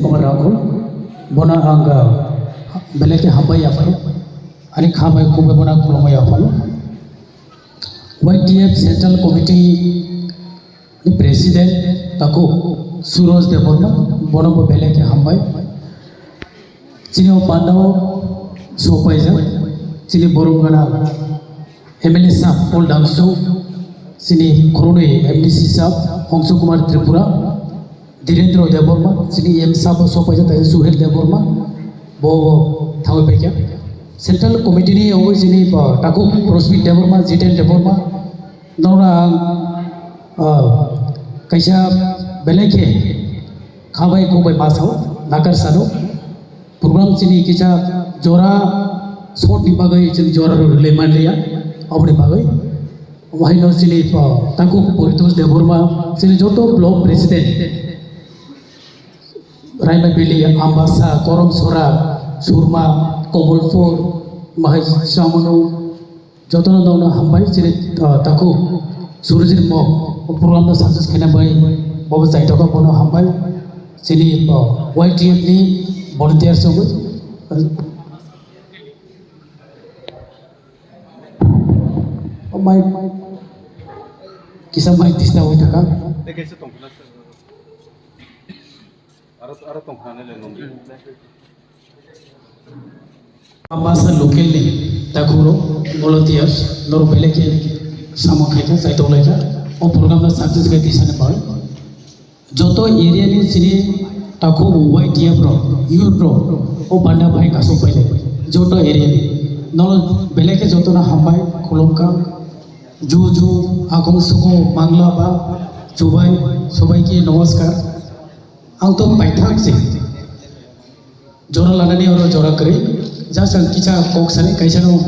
Kumar Rakul, Bona Anga, Beleke Hambai Afalo, Ani Khamai Kubabona Kulomai Afalo. YTF Central Committee, the President, Taku, Suros de Borma, Bonobo Beleke Hambai, Chino Pandao, Sopaiza, Chili Borungana, MLA Sap, Old Dangso, Sini Korone, MDC Sap, Hongso Kumar Tripura, Direndro Deborma, Sini M Sap, Sopaiza, Suhel Deborma, Bo Thaupeka. Central Committee always in Taku, Prospeed Deborma, Zitel Deborma, Nora Kaisha Beleke, Kawai Kubai Maso, Nakar Sado, Program Sini Kicha, Jora, Sort Nipagai, Jora Lemandia, Obri Pagai, Wahino Sini, Taku, Poritos Deborma, Sini Joto, Block President, Raima Billy, Ambassa, Korom Sora, Surma, Komolfor, Mahis Samano, Jotana Dona Hambai, Taku, Surajin Mob, Program Success Kenabai, Bob Zaitoka Bono Hambai, Sili YTF volunteers over. Oh my, Kisa Mike Tisna Witaka. Ambassa locally, Takuro, volunteers, Norbeleke, Samokaita, Saitoleka, or program the success Gatis and Joto area in Siri, Taku, YTF Pro, U Pro, O Banda Bai Kasopele, Joto area, no Beleke Jotona Hambai, Kolomka, Juju, Akomsuko, Manglaba, Chubai, Sobaiki, Novaskar, out of Paitaxi, Jora Lanani or Jorakari. Just a teacher, Coxani, Kaisano,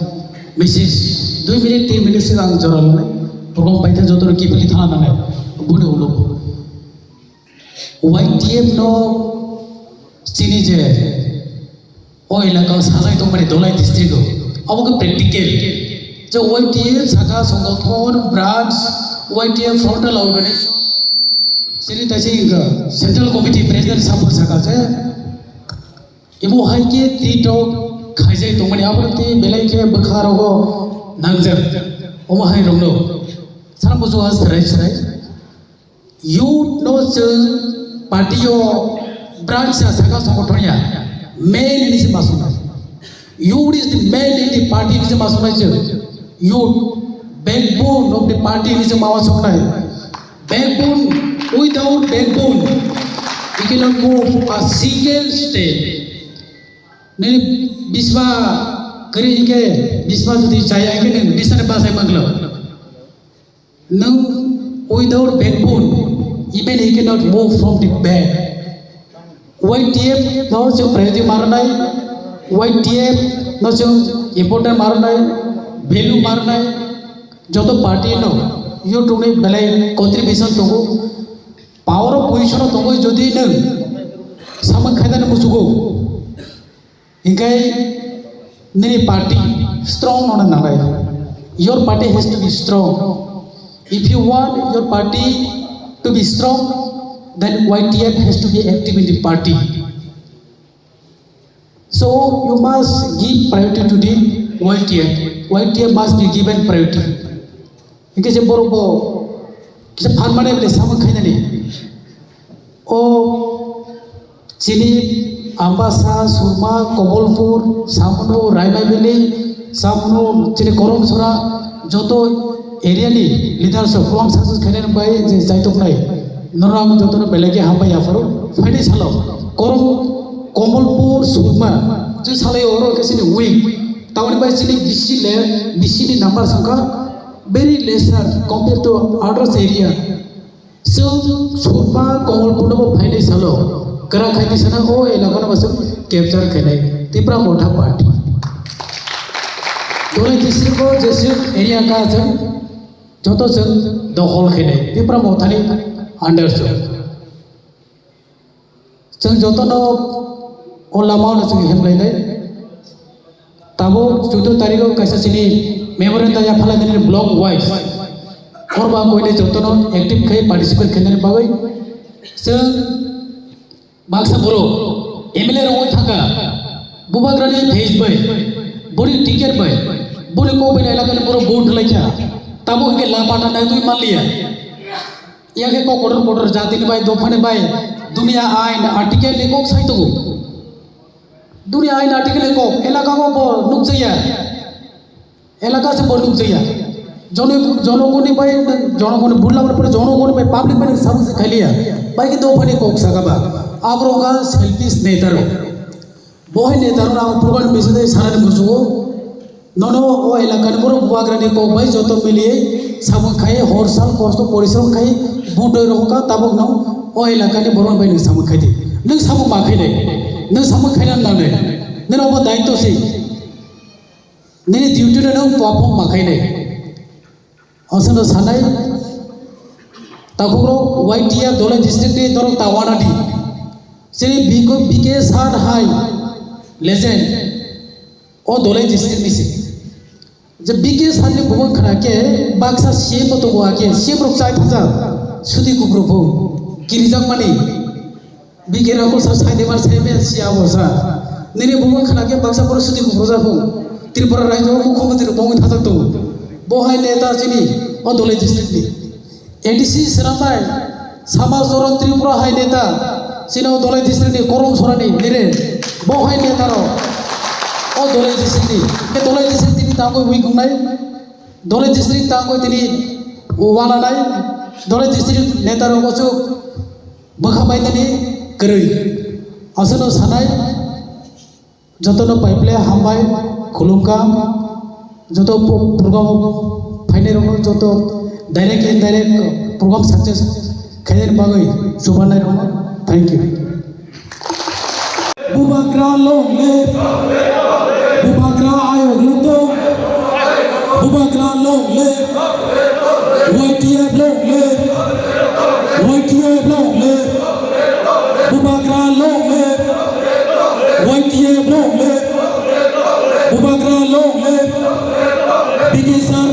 Mrs. 2 minutes, 10 minutes on Joral, Program Paita Jotor Kipilitana, Budu. YTF no Sinije, Oil accounts Hazai Tomari Dolai District, our practical. The YTF Saka Songothon, branch, YTF frontal organization, Sinita Central Committee President Sapo Saka, Imo Haike, Tito. Kajai Tomani Abrati, Belake, Bakaro, Nangzer, Omahai Romno, Saramuzu has right. You know, sir, Patio, branch Saka Sokotonia, main in his Masuna. You is the main in the party in his Masuna. You, backbone of the party in his Mawasuna. Backbone, without backbone, you cannot move a single step. Bisma Karike, Bisma to the Chayakin, Bisma Pasai Mangla. No, without backbone, even he cannot move from the bed. YTF, no, so Preti Maranai, YTF, no, so important Maranai, Belu Maranai, Joto Party, no, you to me, Belay, contribution to go, power of position of Togo Jodino, Saman Khadan Musugo. Nini party strong on another. Your party has to be strong. If you want your party to be strong, then YTF has to be active in the party. So you must give priority to the YTF. YTF must be given priority. Because a borobo, it's a permanent Samakani. Oh, Chili. Ambassa, Surma, Komolpur, Samno, Raima Valley, Samno, Chile Korom Sura, Joto, areally, leaders of From Success Canadian by Zaitoknai, Noram Joto, Beleke Hambai Afro, Fidis Hello, Korom, Komolpur, Surma, just Hale Oro Cassini Wing, Town by Chile, Bishini number Sanka, very lesser compared to others area. So, Surma, Komolpur, Fidis Hello. Kara khai disana o elagana basam capture khenai tipra motha party dole district ko jese area ka ase joto jang dohol khenai tipra mothani under so jang joto no olama no sing hemlai dai tabo 14 tarikh kaisa sini memoranda ya phala dine block wise korba koine joto no active khai participate khenai bagai jang Baksa बर' MLA रङै थाखा बुबाग्रानि भेज bye बनि ticket bye बनि को bye लागानि बर' vote लाइखा Tabo के लापाटा नाय दुई मालिया याके को कोडर जातिनि बाय दफानि बाय दुनिया आइन आर्टिकल लेको साइतो दुनिया आइन आर्टिकल लेको एलाका को नुकजया एलाका से नुक जया जनगणनि बाय जनगण बुरलामन पर जनगण बाय पब्लिक बाय सब से खालिया बाय के दफानि को सागाबा आब्रोगा सेल्फिश नेतारो बहय नेतारो ना प्रोग्राम बेसदे सारानि मुसुगो ननो ओ एलाका बर बुआग्रानि को बाय जतो मिलिए सामु खाय हरसाल कष्ट परिश्रम खाय बुटय रंका ताबक न ओ एलाका बर बाय न सामु खायदे नों सामु माखैले नों सामु खायना नाने नों अब दायित्व से नोंनि डिउटि नों परफर्म माखैले असनो सानाय ताकुरो वाइटिया दले डिस्ट्रिक्ट नि दरक तावानादि जेरै बीके सार हाय लेजेंड ओ दले डिस्ट्रिक्ट नि जे बीके सारनि बुबन खनाके बाक्सा सीएम तो आके सीएम रक चाइ थाजा सुदि कुब्रुबो गिरिजाक मानि बीके राको सा साइदेमार साइमे सिया बसा नोंनि बुबन खनाके बाक्सा पर सुदि कुब्रु जाबो त्रिपुरा राज्य मुख्यमंत्री दङ थाजा दङ बहाय नेता जिनि ओ दले डिस्ट्रिक्ट नि एडीसी सराबाय समाजरन त्रिपुरा हाय नेता सिनो दले डिस्ट्रिक्ट नि करम सरानि निरे बहाय नेतारो ओ दले डिस्ट्रिक्ट नि के दले डिस्ट्रिक्ट नि तांगो बै गुंनाय दले डिस्ट्रिक्ट तांगो तिनि वानानाय दले डिस्ट्रिक्ट नेतारो गसु बखाबाय तनि गरै असनो सानाय जतनो पाइपले हामबाय खुलुमका जतो प्रोग्राम फाइनल रंग जतो डायरेक्ट इनडायरेक्ट प्रोग्राम सक्सेस खायन बागै सुबानाय रंग थैंक यू बुबाग्रा लोंले बुबाग्रा आयोग लतो बुबाग्रा लोंले वाइटीएफ लोंले बुबाग्रा लोंले वाइटीएफ लोंले बुबाग्रा लोंले बीके सार